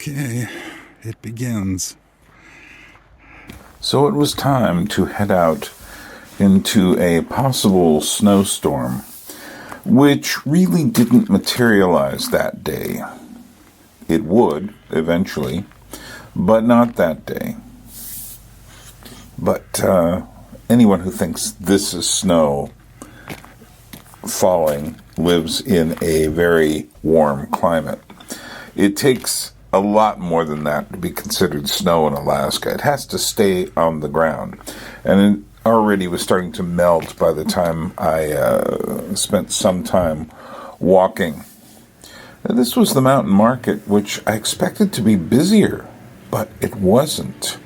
Okay, it begins. So it was time to head out into a possible snowstorm, which really didn't materialize that day. It would, eventually, but not that day. But anyone who thinks this is snow falling lives in a very warm climate. It takes a lot more than that to be considered snow in Alaska. It has to stay on the ground. And it already was starting to melt by the time I spent some time walking. This was the mountain market, which I expected to be busier, but it wasn't.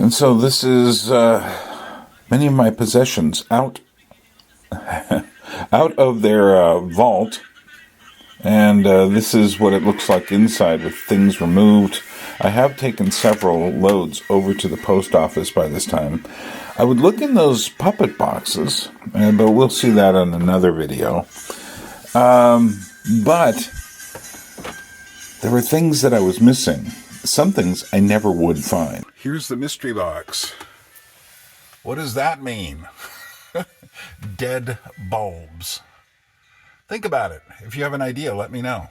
And so this is many of my possessions out of their vault, and this is what it looks like inside with things removed. I have taken several loads over to the post office by this time. I would look in those puppet boxes, but we'll see that on another video. But there were things that I was missing. Some things I never would find. Here's the mystery box. What does that mean? Dead bulbs. Think about it. If you have an idea, let me know.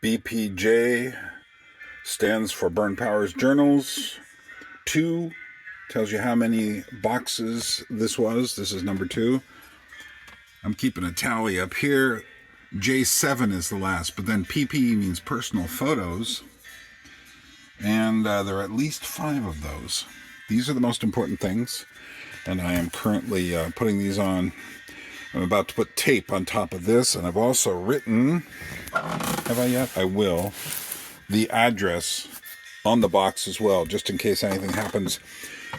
BPJ stands for Burn Powers Journals. 2 tells you how many boxes this was. This is number 2. I'm keeping a tally up here. J7 is the last, but then PP means personal photos. And there are at least 5 of those. These are the most important things, and I am currently putting these on. I'm about to put tape on top of this, and I've also written, have I yet? I will, the address on the box as well, just in case anything happens.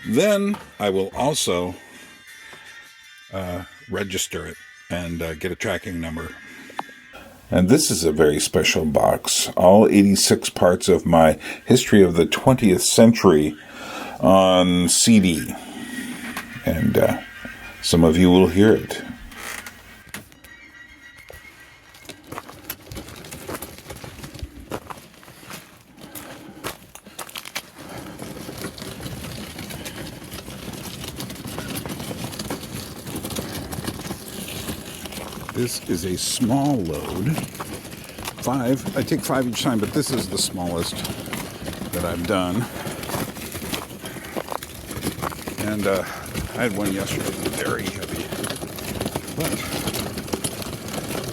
Then I will also register it and get a tracking number. And this is a very special box. All 86 parts of my history of the 20th century on CD. And some of you will hear it. This is a small load. 5. I take 5 each time, but this is the smallest that I've done. And I had one yesterday that was very heavy. But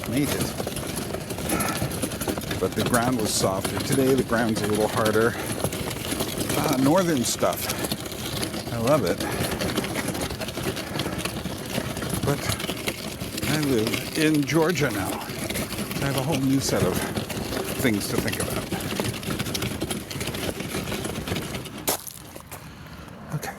made it. But the ground was softer. Today the ground's a little harder. Northern stuff. I love it. But I live in Georgia now. I have a whole new set of things to think about. Okay.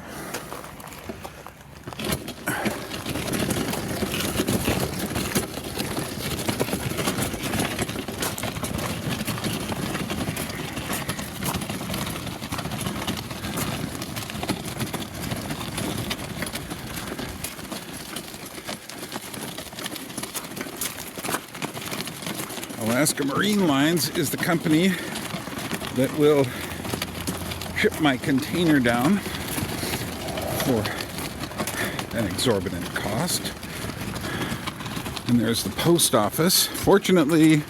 Alaska Marine Lines is the company that will ship my container down for an exorbitant cost. And there's the post office. Fortunately,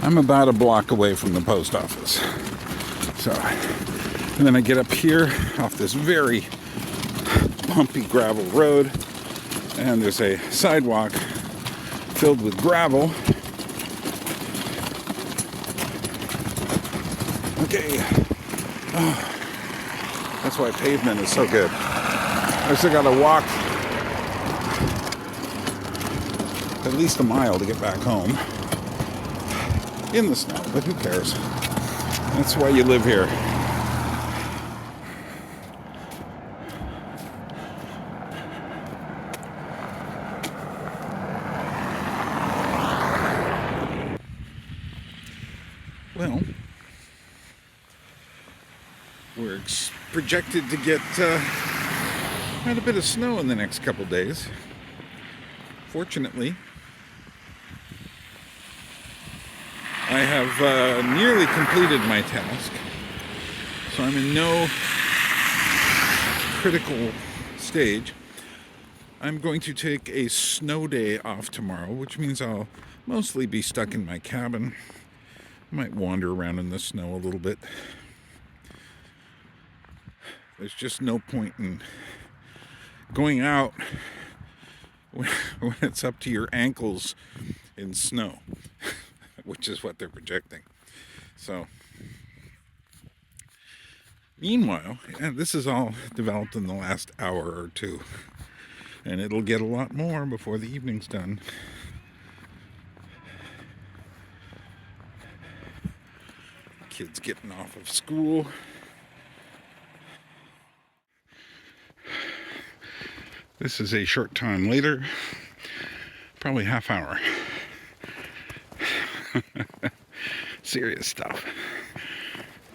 I'm about a block away from the post office. So, and then I get up here off this very bumpy gravel road, And there's a sidewalk filled with gravel. Okay. Oh, that's why pavement is so good. I still gotta walk at least a mile to get back home in the snow, but who cares? That's why you live here. Well, we're projected to get quite a bit of snow in the next couple days. Fortunately, I have nearly completed my task, so I'm in no critical stage. I'm going to take a snow day off tomorrow, which means I'll mostly be stuck in my cabin. I might wander around in the snow a little bit. There's just no point in going out when it's up to your ankles in snow, which is what they're projecting. So, meanwhile, and this is all developed in the last hour or two, and it'll get a lot more before the evening's done. Kids getting off of school. This is a short time later, probably half hour. Serious stuff.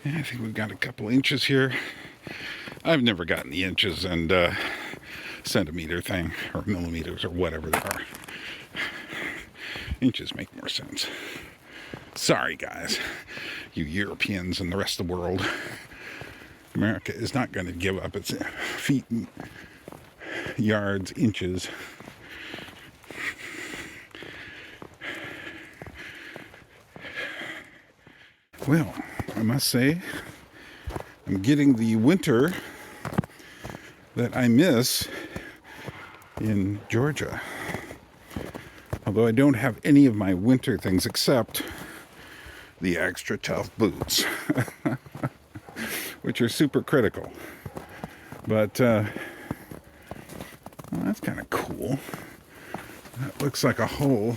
Yeah, I think we've got a couple inches here. I've never gotten the inches and centimeter thing, or millimeters, or whatever they are. Inches make more sense. Sorry, guys, you Europeans and the rest of the world. America is not going to give up its feet, yards, inches. Well, I must say, I'm getting the winter that I miss in Georgia. Although I don't have any of my winter things except the extra tough boots, which are super critical. But well, that's kind of cool. That looks like a hole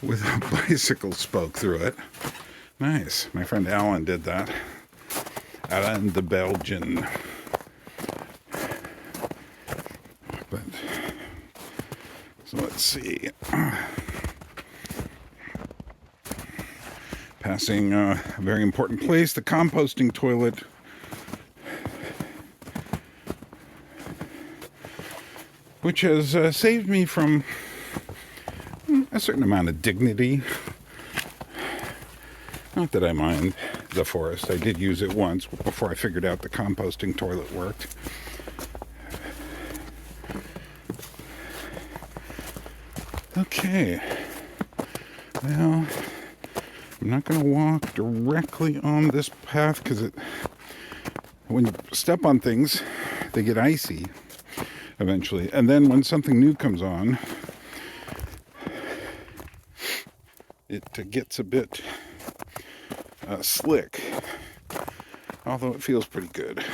with a bicycle spoke through it. Nice. My friend Alan did that. Alan the Belgian. But so let's see. Passing a very important place, the composting toilet. Which has saved me from a certain amount of dignity. Not that I mind the forest. I did use it once before I figured out the composting toilet worked. Okay. Well, I'm not going to walk directly on this path because when you step on things, they get icy eventually. And then when something new comes on, it gets a bit slick, although it feels pretty good.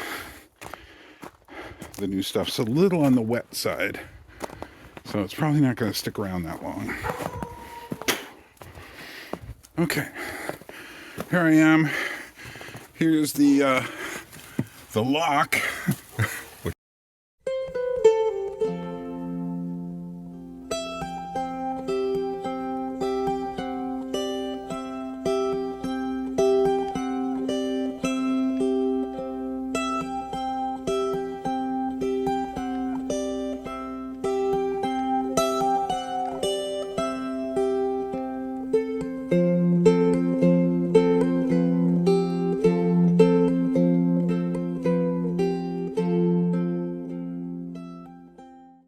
The new stuff's a little on the wet side, so it's probably not going to stick around that long. Okay, here I am. Here's the lock